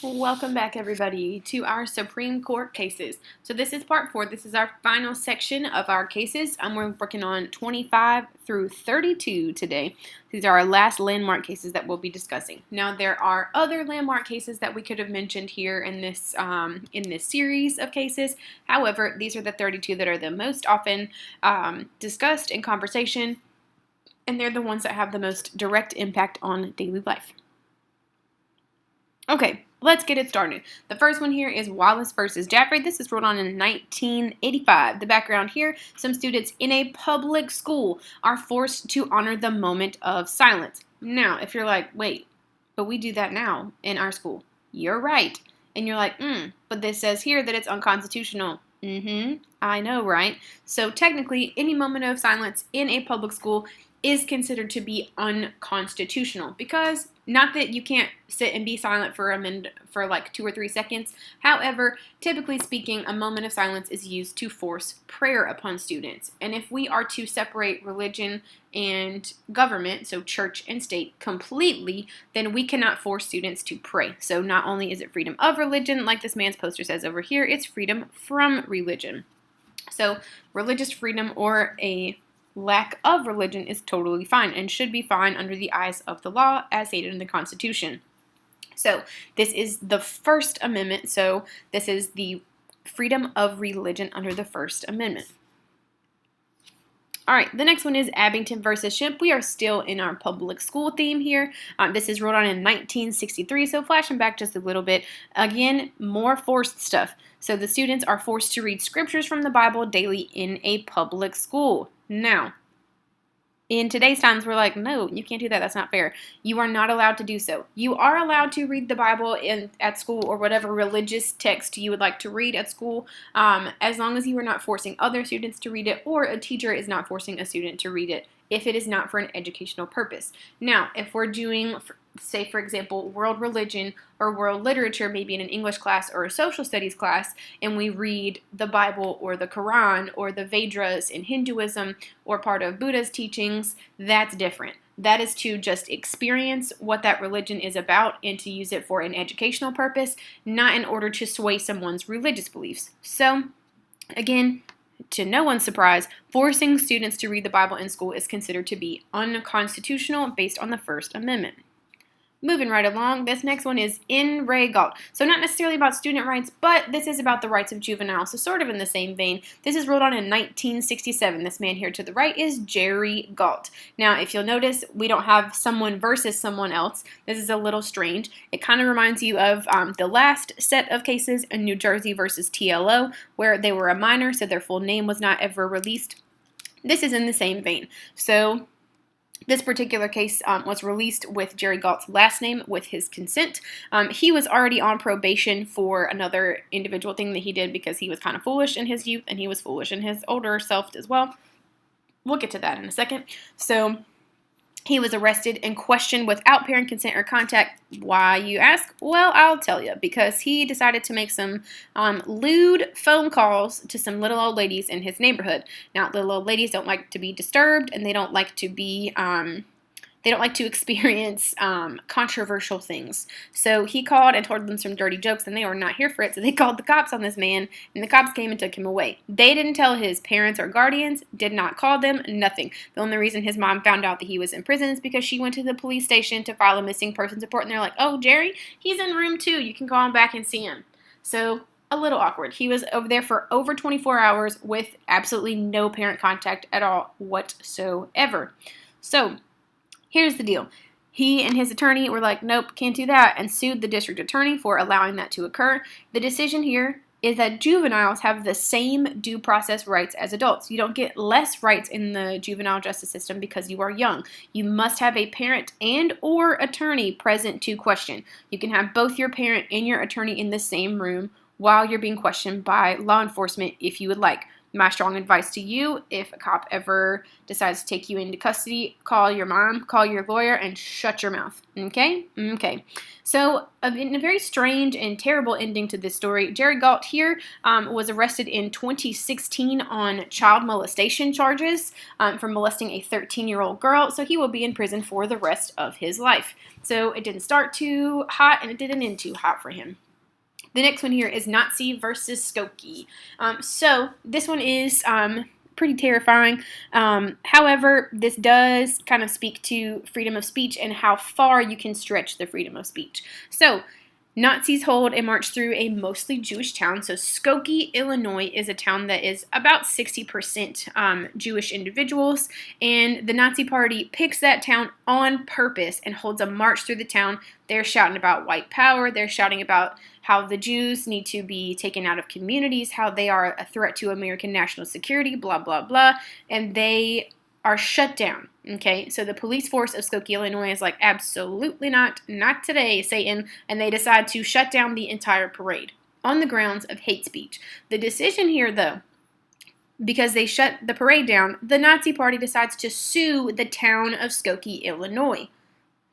Welcome back, everybody, to our Supreme Court cases. So this is part 4. This is our final section of our cases. We're working on 25 through 32 today. These are our last landmark cases that we'll be discussing. Now, there are other landmark cases that we could have mentioned here in this series of cases. However, these are the 32 that are the most often discussed in conversation, and they're the ones that have the most direct impact on daily life. Okay, let's get it started. The first one here is Wallace versus Jaffrey. This is ruled on in 1985. The background here, some students in a public school are forced to honor the moment of silence. Now, if you're like, wait, but we do that now in our school. You're right. And you're like, but this says here that it's unconstitutional. I know, right? So technically, any moment of silence in a public school is considered to be unconstitutional because not that you can't sit and be silent for like 2 or 3 seconds. However, typically speaking, a moment of silence is used to force prayer upon students. And if we are to separate religion and government, so church and state, completely, then we cannot force students to pray. So not only is it freedom of religion, like this man's poster says over here, it's freedom from religion. So religious freedom or a lack of religion is totally fine and should be fine under the eyes of the law as stated in the Constitution. So this is the First Amendment. So this is the freedom of religion under the First Amendment. All right, the next one is Abington versus Shemp. We are still in our public school theme here. This is ruled on in 1963, so flashing back just a little bit. Again, more forced stuff. So the students are forced to read scriptures from the Bible daily in a public school. Now, in today's times, we're like, no, you can't do that. That's not fair. You are not allowed to do so. You are allowed to read the Bible at school or whatever religious text you would like to read at school, as long as you are not forcing other students to read it or a teacher is not forcing a student to read it if it is not for an educational purpose. Now, if we're doing, say, for example, world religion or world literature, maybe in an English class or a social studies class, and we read the Bible or the Quran or the Vedas in Hinduism or part of Buddha's teachings, that's different. That is to just experience what that religion is about and to use it for an educational purpose, not in order to sway someone's religious beliefs. So, again, to no one's surprise, forcing students to read the Bible in school is considered to be unconstitutional based on the First Amendment. Moving right along, this next one is in re Gault. So not necessarily about student rights, but this is about the rights of juveniles, so sort of in the same vein. This is ruled on in 1967. This man here to the right is Jerry Gault. Now, if you'll notice, we don't have someone versus someone else. This is a little strange. It kind of reminds you of the last set of cases in New Jersey versus TLO, where they were a minor, so their full name was not ever released. This is in the same vein. So this particular case was released with Jerry Gault's last name with his consent. He was already on probation for another individual thing that he did because he was kind of foolish in his youth and he was foolish in his older self as well. We'll get to that in a second. So he was arrested and questioned without parent consent or contact. Why, you ask? Well, I'll tell you. Because he decided to make some lewd phone calls to some little old ladies in his neighborhood. Now, little old ladies don't like to be disturbed, and they don't like to be experience controversial things. So he called and told them some dirty jokes, and they were not here for it. So they called the cops on this man, and the cops came and took him away. They didn't tell his parents or guardians, did not call them, nothing. The only reason his mom found out that he was in prison is because she went to the police station to file a missing persons report, and they're like, oh, Jerry, he's in room 2. You can go on back and see him. So a little awkward. He was over there for over 24 hours with absolutely no parent contact at all whatsoever. So here's the deal. He and his attorney were like, nope, can't do that, and sued the district attorney for allowing that to occur. The decision here is that juveniles have the same due process rights as adults. You don't get less rights in the juvenile justice system because you are young. You must have a parent and or attorney present to question. You can have both your parent and your attorney in the same room while you're being questioned by law enforcement if you would like. My strong advice to you, if a cop ever decides to take you into custody, call your mom, call your lawyer, and shut your mouth. Okay? Okay. So, in a very strange and terrible ending to this story, Jerry Gault here was arrested in 2016 on child molestation charges for molesting a 13-year-old girl. So, he will be in prison for the rest of his life. So, it didn't start too hot, and it didn't end too hot for him. The next one here is Nazi versus Skokie. So this one is pretty terrifying. However, this does kind of speak to freedom of speech and how far you can stretch the freedom of speech. So Nazis hold a march through a mostly Jewish town. So Skokie, Illinois is a town that is about 60% Jewish individuals. And the Nazi Party picks that town on purpose and holds a march through the town. They're shouting about white power. They're shouting about how the Jews need to be taken out of communities, how they are a threat to American national security, blah, blah, blah. And they are shut down. Okay, so the police force of Skokie, Illinois is like, absolutely not today, Satan, and they decide to shut down the entire parade on the grounds of hate speech. The decision here, though, because they shut the parade down, the Nazi Party decides to sue the town of Skokie, Illinois.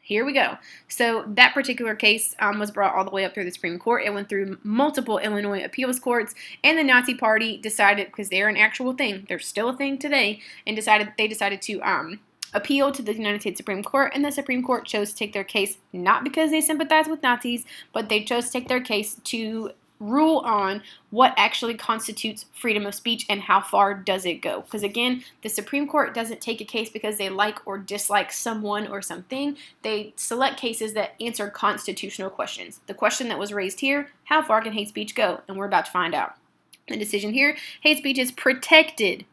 Here we go. So that particular case was brought all the way up through the Supreme Court. It went through multiple Illinois appeals courts, and the Nazi Party decided, because they're an actual thing, they're still a thing today, and they decided to appeal to the United States Supreme Court, and the Supreme Court chose to take their case not because they sympathize with Nazis, but they chose to take their case to rule on what actually constitutes freedom of speech and how far does it go. Because again, the Supreme Court doesn't take a case because they like or dislike someone or something. They select cases that answer constitutional questions. The question that was raised here, how far can hate speech go? And we're about to find out. The decision here, hate speech is protected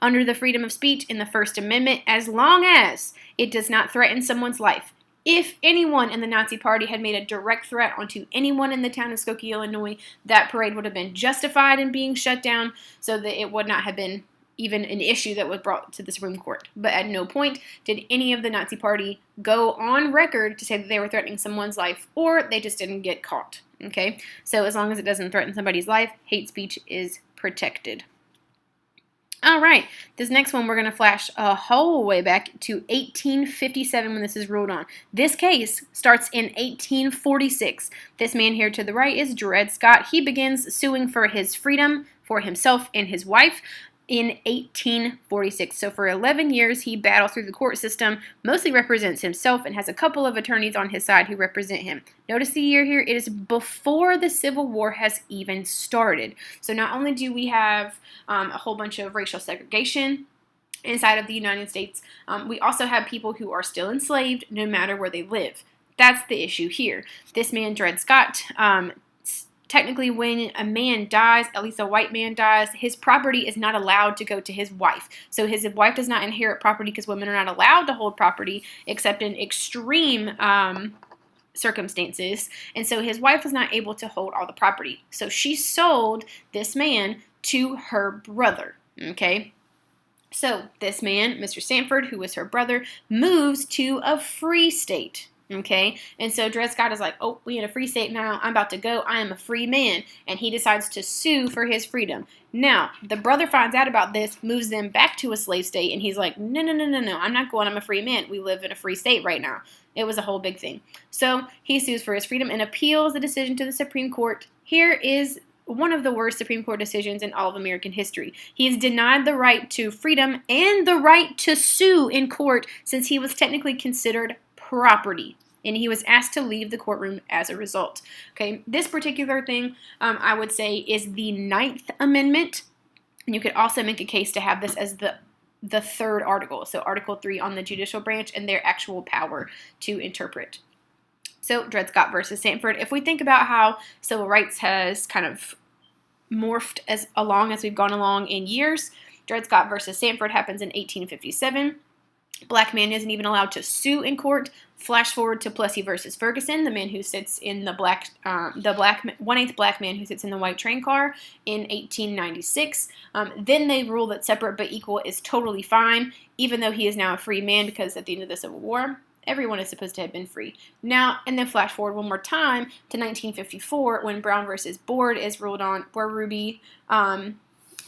under the freedom of speech in the First Amendment as long as it does not threaten someone's life. If anyone in the Nazi Party had made a direct threat onto anyone in the town of Skokie, Illinois, that parade would have been justified in being shut down, so that it would not have been even an issue that was brought to the Supreme Court. But at no point did any of the Nazi Party go on record to say that they were threatening someone's life, or they just didn't get caught. Okay? So as long as it doesn't threaten somebody's life, hate speech is protected. All right, this next one we're going to flash a whole way back to 1857 when this is ruled on. This case starts in 1846. This man here to the right is Dred Scott. He begins suing for his freedom for himself and his wife in 1846. So for 11 years, he battles through the court system, mostly represents himself, and has a couple of attorneys on his side who represent him. Notice the year here, it is before the Civil War has even started. So not only do we have a whole bunch of racial segregation inside of the United States, we also have people who are still enslaved no matter where they live. That's the issue here. This man, Dred Scott, technically, when a man dies, at least a white man dies, his property is not allowed to go to his wife. So his wife does not inherit property because women are not allowed to hold property except in extreme circumstances. And so his wife was not able to hold all the property. So she sold this man to her brother. Okay? So this man, Mr. Sanford, who was her brother, moves to a free state. Okay, and so Dred Scott is like, oh, we in a free state now. I'm about to go. I am a free man. And he decides to sue for his freedom. Now, the brother finds out about this, moves them back to a slave state, and he's like, no, I'm not going. I'm a free man. We live in a free state right now. It was a whole big thing. So he sues for his freedom and appeals the decision to the Supreme Court. Here is one of the worst Supreme Court decisions in all of American history. He is denied the right to freedom and the right to sue in court since he was technically considered property, and he was asked to leave the courtroom as a result. Okay, this particular thing, I would say, is the 9th Amendment, and you could also make a case to have this as the third article, so Article 3 on the judicial branch and their actual power to interpret. So, Dred Scott versus Sanford. If we think about how civil rights has kind of morphed as we've gone along in years, Dred Scott versus Sanford happens in 1857. Black man isn't even allowed to sue in court. Flash forward to Plessy versus Ferguson, the man who sits in the 1/8 black man who sits in the white train car in 1896. Then they rule that separate but equal is totally fine, even though he is now a free man because at the end of the Civil War, everyone is supposed to have been free. Now, and then flash forward one more time to 1954 when Brown versus Board is ruled on, where Ruby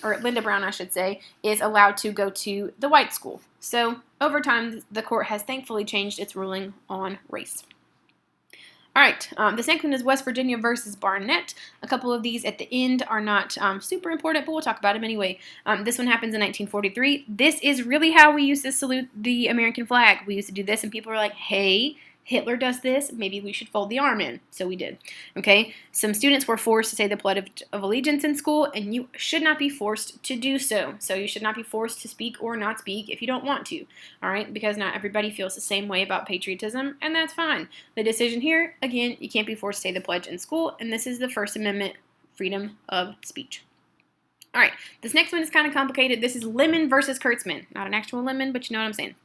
or Linda Brown, I should say, is allowed to go to the white school. So over time, the court has thankfully changed its ruling on race. All right, this next one is West Virginia versus Barnette. A couple of these at the end are not super important, but we'll talk about them anyway. This one happens in 1943. This is really how we used to salute the American flag. We used to do this, and people were like, hey, Hitler does this, maybe we should fold the arm in. So we did. Okay, some students were forced to say the Pledge of Allegiance in school, and you should not be forced to do so. So you should not be forced to speak or not speak if you don't want to. All right, because not everybody feels the same way about patriotism, and that's fine. The decision here, again, you can't be forced to say the pledge in school, and this is the First Amendment, freedom of speech. All right, this next one is kind of complicated. This is Lemon versus Kurtzman. Not an actual lemon, but you know what I'm saying.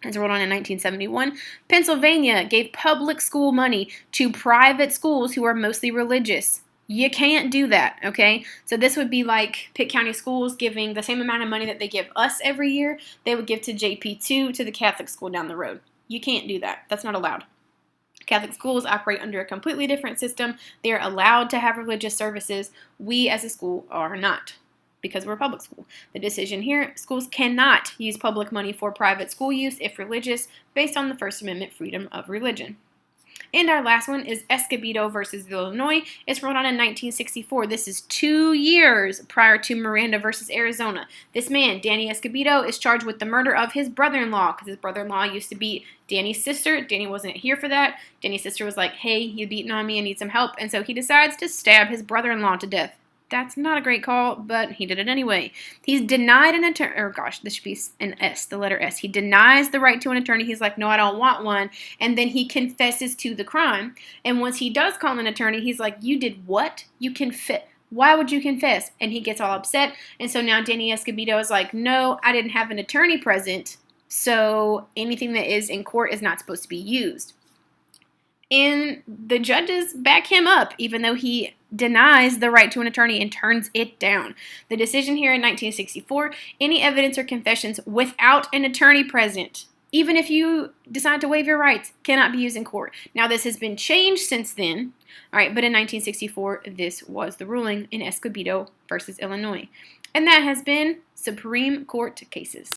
It's rolled on in 1971. Pennsylvania gave public school money to private schools who are mostly religious. You can't do that, okay? So this would be like Pitt County Schools giving the same amount of money that they give us every year, they would give to JP2 to the Catholic school down the road. You can't do that. That's not allowed. Catholic schools operate under a completely different system. They are allowed to have religious services. We as a school are not, because we're a public school. The decision here, schools cannot use public money for private school use if religious, based on the First Amendment freedom of religion. And our last one is Escobedo versus Illinois. It's rolled on in 1964. This is 2 years prior to Miranda versus Arizona. This man, Danny Escobedo, is charged with the murder of his brother-in-law, because his brother-in-law used to beat Danny's sister. Danny wasn't here for that. Danny's sister was like, hey, you've beaten on me, I need some help. And so he decides to stab his brother-in-law to death. That's not a great call, but he did it anyway. He's denied an attorney, or gosh, this should be an S, the letter S. He denies the right to an attorney. He's like, no, I don't want one. And then he confesses to the crime. And once he does call an attorney, he's like, you did what? You confess. Why would you confess? And he gets all upset. And so now Danny Escobedo is like, no, I didn't have an attorney present. So anything that is in court is not supposed to be used. And the judges back him up, even though he denies the right to an attorney and turns it down. The decision here in 1964, any evidence or confessions without an attorney present, even if you decide to waive your rights, cannot be used in court. Now, this has been changed since then, all right, but in 1964, this was the ruling in Escobedo versus Illinois. And that has been Supreme Court cases.